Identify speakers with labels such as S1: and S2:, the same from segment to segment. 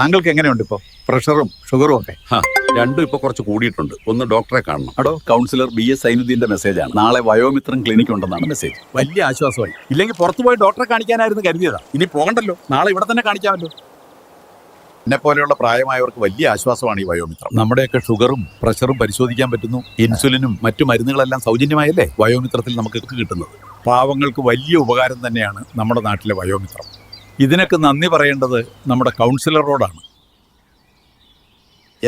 S1: താങ്കൾക്ക് എങ്ങനെയുണ്ട് ഇപ്പോൾ പ്രഷറും ഷുഗറും ഒക്കെ?
S2: രണ്ടും ഇപ്പൊ കുറച്ച് കൂടിയിട്ടുണ്ട്. ഒന്ന് ഡോക്ടറെ കാണണം.
S1: അടോ കൗൺസിലർ BS സൈനുദ്ദീന്റെ മെസ്സേജാണ്. നാളെ വയോമിത്രം ക്ലിനിക് ഉണ്ടെന്നാണ് മെസ്സേജ്.
S2: വലിയ ആശ്വാസമായി. ഇല്ലെങ്കിൽ പുറത്തുപോയി ഡോക്ടറെ കാണിക്കാനായിരുന്നു കരുതിയതാ. ഇനി പോകണ്ടല്ലോ, നാളെ ഇവിടെ തന്നെ കാണിക്കാമല്ലോ.
S1: എന്നെ പോലെയുള്ള പ്രായമായവർക്ക് വലിയ ആശ്വാസമാണ് ഈ വയോമിത്രം. നമ്മുടെയൊക്കെ ഷുഗറും പ്രഷറും പരിശോധിക്കാൻ പറ്റുന്നു. ഇൻസുലിനും മറ്റു മരുന്നുകളെല്ലാം സൗജന്യമായല്ലേ വയോമിത്രത്തിൽ നമുക്ക് കിട്ടുന്നത്. പാവങ്ങൾക്ക് വലിയ ഉപകാരം തന്നെയാണ് നമ്മുടെ നാട്ടിലെ വയോമിത്രം. ഇതിനൊക്കെ നന്ദി പറയേണ്ടത് നമ്മുടെ കൗൺസിലറോടാണ്.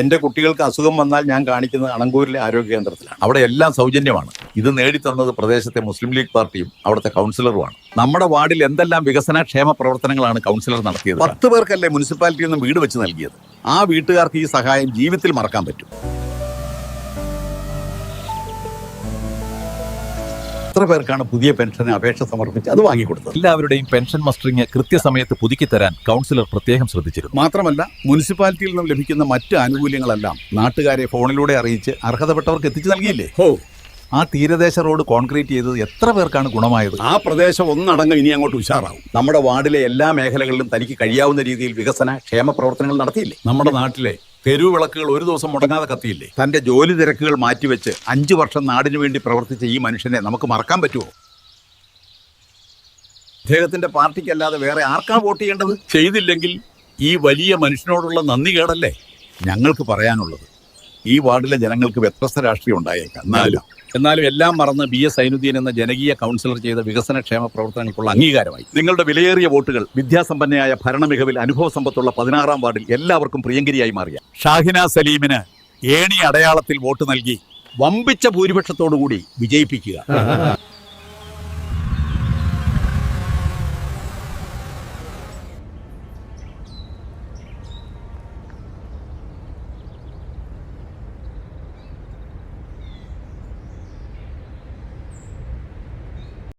S1: എൻ്റെ കുട്ടികൾക്ക് അസുഖം വന്നാൽ ഞാൻ കാണിക്കുന്നത് അണങ്കൂരിലെ ആരോഗ്യ കേന്ദ്രത്തിലാണ്. അവിടെ എല്ലാം സൗജന്യമാണ്. ഇത് നേടിത്തന്നത് പ്രദേശത്തെ മുസ്ലിം ലീഗ് പാർട്ടിയും അവിടുത്തെ കൗൺസിലറുമാണ്. നമ്മുടെ വാർഡിൽ എന്തെല്ലാം വികസന ക്ഷേമ പ്രവർത്തനങ്ങളാണ് കൗൺസിലർ നടത്തിയത്. 10 പേർക്കല്ലേ മുനിസിപ്പാലിറ്റിയിൽ നിന്ന് വീട് വെച്ച് നൽകിയത്. ആ വീട്ടുകാർക്ക് ഈ സഹായം ജീവിതത്തിൽ മറക്കാൻ പറ്റും. എത്ര പേർക്കാണ് പുതിയ പെൻഷന് അപേക്ഷ സമർപ്പിച്ച് അത് വാങ്ങിക്കൊടുത്തത്?
S3: എല്ലാവരുടെയും പെൻഷൻ മസ്റ്ററിംഗ് കൃത്യസമയത്ത് പുതുക്കി തരാൻ കൗൺസിലർ പ്രത്യേകം ശ്രദ്ധിച്ചിരുന്നു.
S1: മാത്രമല്ല മുനിസിപ്പാലിറ്റിയിൽ നിന്നും ലഭിക്കുന്ന മറ്റ് ആനുകൂല്യങ്ങളെല്ലാം നാട്ടുകാരെ ഫോണിലൂടെ അറിയിച്ച് അർഹതപ്പെട്ടവർക്ക് എത്തിച്ചു നൽകിയില്ലേ? ആ തീരദേശ റോഡ് കോൺക്രീറ്റ് ചെയ്തത് എത്ര പേർക്കാണ് ഗുണമായത്?
S2: ആ പ്രദേശം ഒന്നടങ്കം ഇനി അങ്ങോട്ട് ഉഷാറാവും.
S1: നമ്മുടെ വാർഡിലെ എല്ലാ മേഖലകളിലും തനിക്ക് കഴിയാവുന്ന രീതിയിൽ വികസന ക്ഷേമ പ്രവർത്തനങ്ങൾ നടത്തിയില്ലേ? നമ്മുടെ നാട്ടിലെ തെരുവ് വിളക്കുകൾ ഒരു ദിവസം മുടങ്ങാതെ കത്തിയില്ലേ? തന്റെ ജോലി തിരക്കുകൾ മാറ്റിവെച്ച് 5 വർഷം നാടിനു വേണ്ടി പ്രവർത്തിച്ച ഈ മനുഷ്യനെ നമുക്ക് മറക്കാൻ പറ്റുമോ? അദ്ദേഹത്തിന്റെ പാർട്ടിക്കല്ലാതെ വേറെ ആർക്കാണ് വോട്ട് ചെയ്യേണ്ടത്?
S2: ചെയ്തില്ലെങ്കിൽ ഈ വലിയ മനുഷ്യനോടുള്ള നന്ദി കേടല്ലേ
S1: ഞങ്ങൾക്ക് പറയാനുള്ളത്. ഈ വാർഡിലെ ജനങ്ങൾക്ക് വ്യത്യസ്ത രാഷ്ട്രീയം ഉണ്ടായേക്കാം.
S2: എന്നാലും എല്ലാം മറന്ന് BS സൈനുദ്ദീൻ എന്ന ജനകീയ കൗൺസിലർ ചെയ്ത വികസന ക്ഷേമ പ്രവർത്തനങ്ങൾക്കുള്ള അംഗീകാരമായി.
S1: നിങ്ങളുടെ വിലയേറിയ വോട്ടുകൾ വിദ്യാസമ്പന്നയായ ഭരണ മികവിൽ അനുഭവ സമ്പത്തുള്ള 16-ാം വാർഡിൽ എല്ലാവർക്കും പ്രിയങ്കരിയായി മാറിയ ഷാഹിന സലീമിന് ഏണി അടയാളത്തിൽ വോട്ട് നൽകി വമ്പിച്ച ഭൂരിപക്ഷത്തോടുകൂടി വിജയിപ്പിക്കുക.